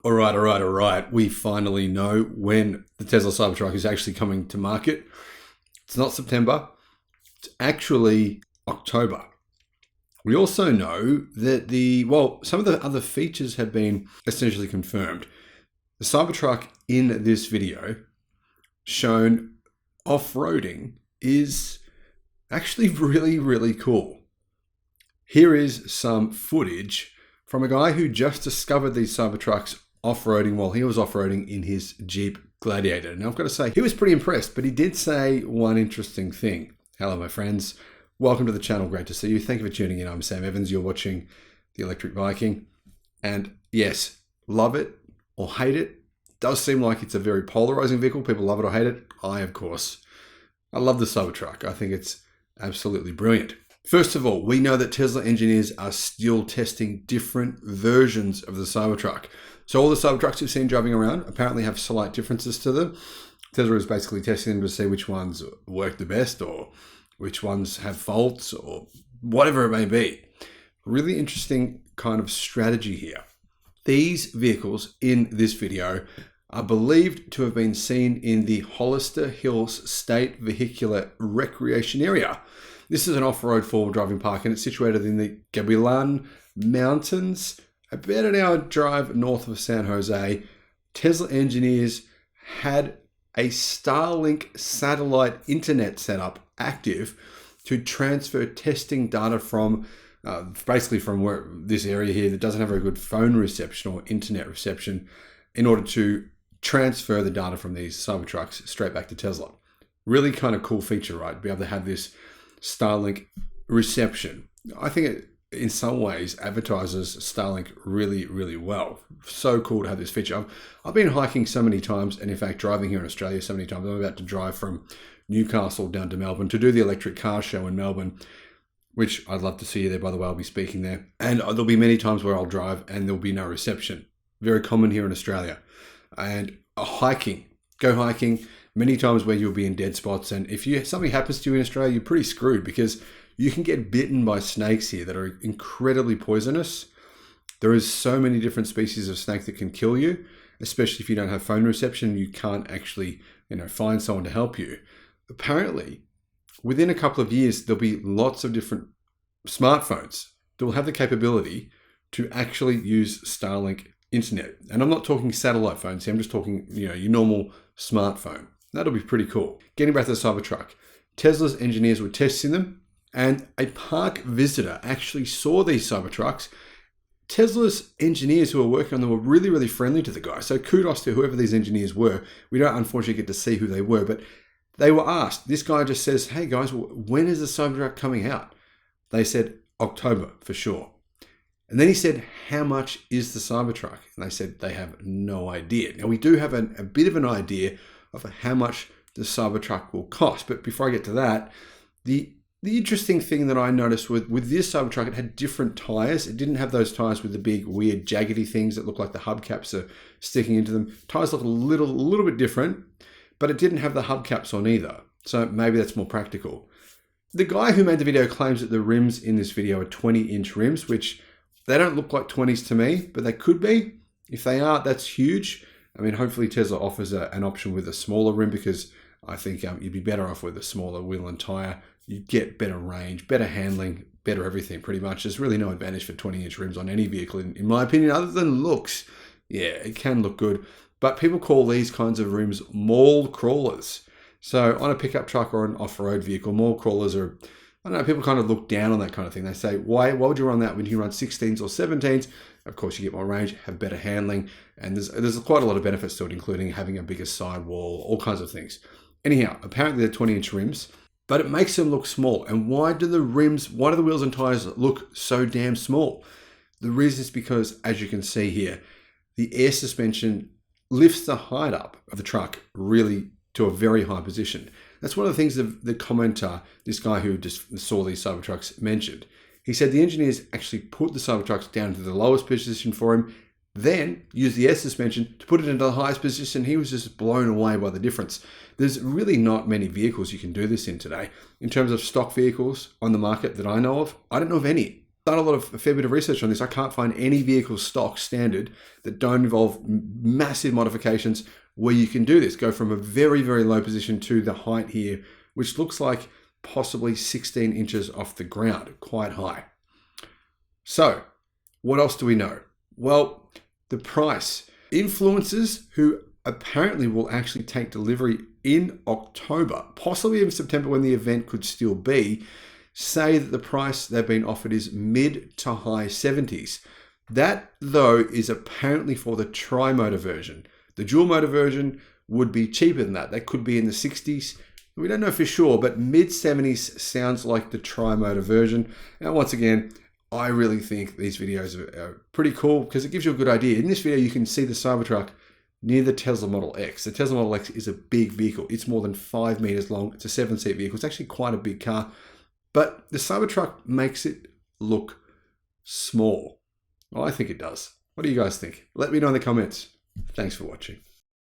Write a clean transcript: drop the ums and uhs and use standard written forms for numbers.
All right. We finally know when the Tesla Cybertruck is actually coming to market. It's not September. It's actually October. We also know that some of the other features have been essentially confirmed. The Cybertruck in this video shown off-roading is actually really, really cool. Here is some footage from a guy who just discovered these Cybertrucks off-roading while he was off-roading in his Jeep Gladiator. Now, I've got to say, he was pretty impressed, but he did say one interesting thing. Hello, my friends. Welcome to the channel. Great to see you. Thank you for tuning in. I'm Sam Evans. You're watching the Electric Viking. And yes, love it or hate it. Does seem like it's a very polarizing vehicle. People love it or hate it. I love the Cybertruck. I think it's absolutely brilliant. First of all, we know that Tesla engineers are still testing different versions of the Cybertruck. So all the Cybertrucks you've seen driving around apparently have slight differences to them. Tesla is basically testing them to see which ones work the best or which ones have faults or whatever it may be. Really interesting kind of strategy here. These vehicles in this video are believed to have been seen in the Hollister Hills State Vehicular Recreation Area. This is an off-road four-wheel driving park and it's situated in the Gabilan Mountains, about an hour drive north of San Jose. Tesla engineers had a Starlink satellite internet setup active to transfer testing data from basically from where this area here that doesn't have very good phone reception or internet reception in order to transfer the data from these Cybertrucks straight back to Tesla. Really kind of cool feature, right? Be able to have this Starlink reception. I think it, in some ways, advertises Starlink really, really well. So cool to have this feature. I've been hiking so many times, and in fact, driving here in Australia so many times. I'm about to drive from Newcastle down to Melbourne to do the electric car show in Melbourne, which I'd love to see you there, by the way. I'll be speaking there. And there'll be many times where I'll drive and there'll be no reception. Very common here in Australia. And go hiking, many times where you'll be in dead spots. And if something happens to you in Australia, you're pretty screwed because you can get bitten by snakes here that are incredibly poisonous. There is so many different species of snake that can kill you, especially if you don't have phone reception. You can't actually, find someone to help you. Apparently, within a couple of years, there'll be lots of different smartphones that will have the capability to actually use Starlink internet. And I'm not talking satellite phones here. I'm just talking, your normal smartphone. That'll be pretty cool. Getting back to the Cybertruck, Tesla's engineers were testing them and a park visitor actually saw these Cybertrucks. Tesla's engineers who were working on them were really, really friendly to the guy. So kudos to whoever these engineers were. We don't unfortunately get to see who they were, but they were asked. This guy just says, hey guys, when is the Cybertruck coming out? They said October for sure. And then he said, how much is the Cybertruck? And they said they have no idea. Now we do have a bit of an idea of how much the Cybertruck will cost. But before I get to that, the interesting thing that I noticed with this Cybertruck, it had different tires. It didn't have those tires with the big weird jaggedy things that look like the hubcaps are sticking into them. Tires look a little bit different, but it didn't have the hubcaps on either. So maybe that's more practical. The guy who made the video claims that the rims in this video are 20-inch rims, which they don't look like 20s to me, but they could be. If they are, that's huge. I mean, hopefully Tesla offers an option with a smaller rim because I think you'd be better off with a smaller wheel and tire. You get better range, better handling, better everything pretty much. There's really no advantage for 20-inch rims on any vehicle, in my opinion, other than looks. Yeah, it can look good, but people call these kinds of rims mall crawlers. So on a pickup truck or an off-road vehicle, mall crawlers are, I don't know, people kind of look down on that kind of thing. They say, why would you run that when you run 16s or 17s? Of course, you get more range, have better handling, and there's quite a lot of benefits to it, including having a bigger sidewall, all kinds of things. Anyhow, apparently they're 20-inch rims, but it makes them look small. And why do the wheels and tires look so damn small? The reason is because, as you can see here, the air suspension lifts the height up of the truck really to a very high position. That's one of the things that the commenter, this guy who just saw these Cybertrucks, mentioned. He said the engineers actually put the Cybertrucks down to the lowest position for him, then used the air suspension to put it into the highest position. He was just blown away by the difference. There's really not many vehicles you can do this in today. In terms of stock vehicles on the market that I know of, I don't know of any. done a fair bit of research on this. I can't find any vehicle stock standard that don't involve massive modifications where you can do this. Go from a very, very low position to the height here, which looks like possibly 16 inches off the ground, quite high. So what else do we know? Well, the price. Influencers who apparently will actually take delivery in October, possibly even September when the event could still be, say that the price they've been offered is mid to high 70s. That, though, is apparently for the tri-motor version. The dual motor version would be cheaper than that. That could be in the 60s. We don't know for sure, but mid 70s sounds like the tri-motor version. And once again, I really think these videos are pretty cool because it gives you a good idea. In this video, you can see the Cybertruck near the Tesla Model X. The Tesla Model X is a big vehicle. It's more than 5 meters long. It's a 7-seat vehicle. It's actually quite a big car, but the Cybertruck makes it look small. Well, I think it does. What do you guys think? Let me know in the comments. Thanks for watching.